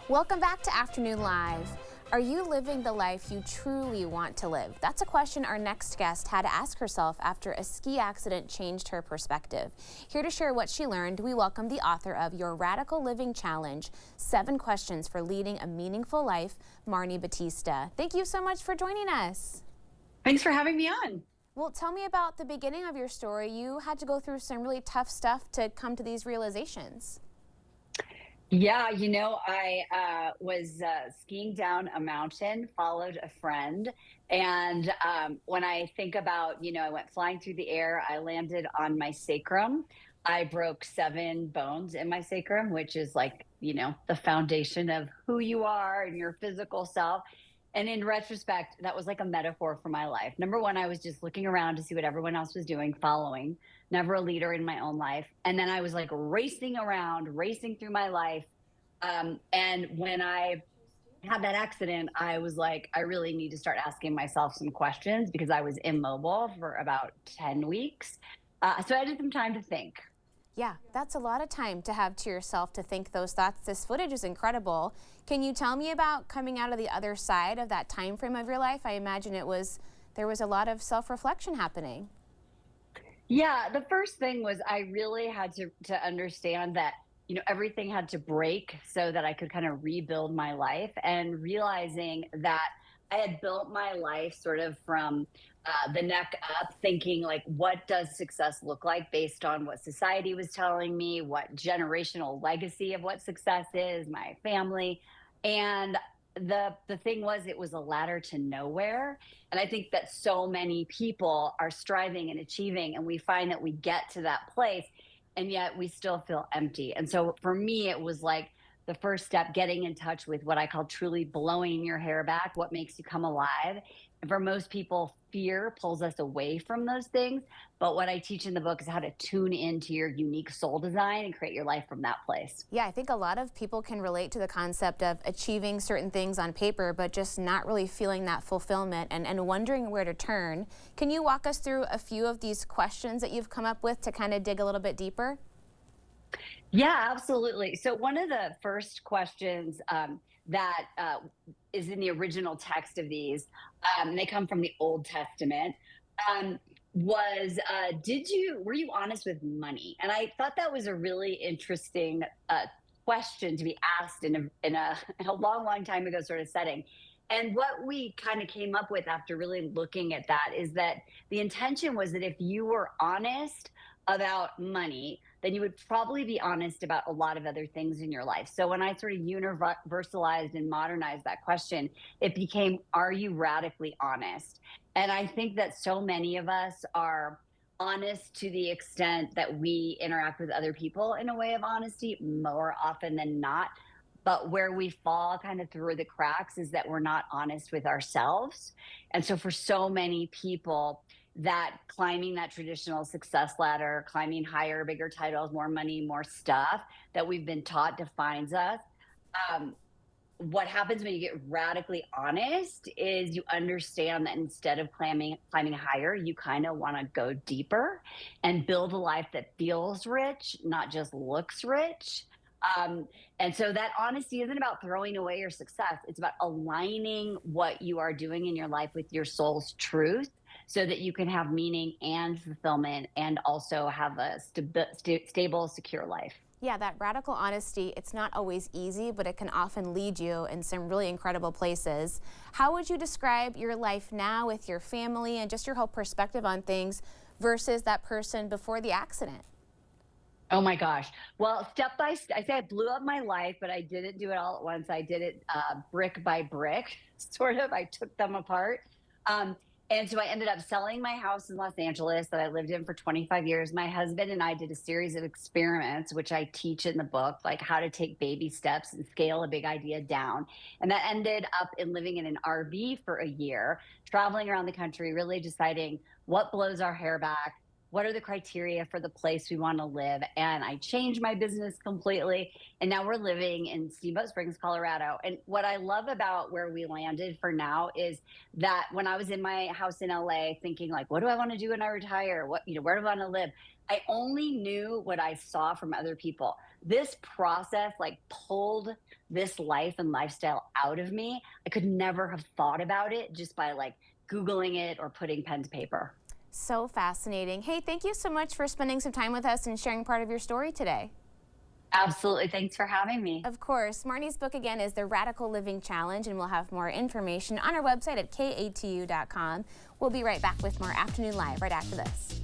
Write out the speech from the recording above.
Welcome back to Afternoon Live. Are you living the life you truly want to live? That's a question our next guest had to ask herself after a ski accident changed her perspective. Here to share what she learned, we welcome the author of Your Radical Living Challenge, 7 Questions for Leading a Meaningful Life, Marni Battista. Thank you so much for joining us. Thanks for having me on. Well, tell me about the beginning of your story. You had to go through some really tough stuff to come to these realizations. Yeah, I was skiing down a mountain, followed a friend. And when I think about, I went flying through the air, I landed on my sacrum. I broke 7 bones in my sacrum, which is like, the foundation of who you are and your physical self. And in retrospect, that was like a metaphor for my life. Number one, I was just looking around to see what everyone else was doing, following, never a leader in my own life. And then I was like racing around, racing through my life. And when I had that accident, I was like, I really need to start asking myself some questions because I was immobile for about 10 weeks. So I had some time to think. Yeah, that's a lot of time to have to yourself to think those thoughts. This footage is incredible. Can you tell me about coming out of the other side of that time frame of your life? I imagine there was a lot of self-reflection happening. Yeah, the first thing was I really had to understand that, everything had to break so that I could kind of rebuild my life, and realizing that I had built my life sort of from the neck up, thinking like, what does success look like based on what society was telling me, what generational legacy of what success is, my family. And the thing was, it was a ladder to nowhere. And I think that so many people are striving and achieving, and we find that we get to that place and yet we still feel empty. And so for me, it was like the first step, getting in touch with what I call truly blowing your hair back, what makes you come alive. And for most people, fear pulls us away from those things. But what I teach in the book is how to tune into your unique soul design and create your life from that place. Yeah, I think a lot of people can relate to the concept of achieving certain things on paper, but just not really feeling that fulfillment and wondering where to turn. Can you walk us through a few of these questions that you've come up with to kind of dig a little bit deeper? Yeah, absolutely. So one of the first questions that is in the original text of these, they come from the Old Testament, um, was were you honest with money? And I thought that was a really interesting question to be asked in a long, long time ago sort of setting. And what we kind of came up with after really looking at that is that the intention was that if you were honest about money, then you would probably be honest about a lot of other things in your life. So when I sort of universalized and modernized that question, it became, are you radically honest? And I think that so many of us are honest to the extent that we interact with other people in a way of honesty more often than not. But where we fall kind of through the cracks is that we're not honest with ourselves. And so for so many people, that climbing that traditional success ladder, climbing higher, bigger titles, more money, more stuff that we've been taught defines us. Um, what happens when you get radically honest is you understand that instead of climbing higher, you kind of want to go deeper and build a life that feels rich, not just looks rich. Um, and so that honesty isn't about throwing away your success. It's about aligning what you are doing in your life with your soul's truth so that you can have meaning and fulfillment and also have a stable, secure life. Yeah, that radical honesty, it's not always easy, but it can often lead you in some really incredible places. How would you describe your life now with your family and just your whole perspective on things versus that person before the accident? Oh my gosh. Well, step by step, I say I blew up my life, but I didn't do it all at once. I did it brick by brick, sort of. I took them apart. Um, and so I ended up selling my house in Los Angeles that I lived in for 25 years. My husband and I did a series of experiments, which I teach in the book, like how to take baby steps and scale a big idea down. And that ended up in living in an RV for a year, traveling around the country, really deciding what blows our hair back, what are the criteria for the place we want to live. And I changed my business completely. And now we're living in Steamboat Springs, Colorado. And what I love about where we landed for now is that when I was in my house in LA thinking like, what do I want to do when I retire? Where do I want to live? I only knew what I saw from other people. This process like pulled this life and lifestyle out of me. I could never have thought about it just by like Googling it or putting pen to paper. So fascinating. Hey, thank you so much for spending some time with us and sharing part of your story today. Absolutely. Thanks for having me. Of course. Marni's book again is The Radical Living Challenge, and we'll have more information on our website at katu.com. We'll be right back with more Afternoon Live right after this.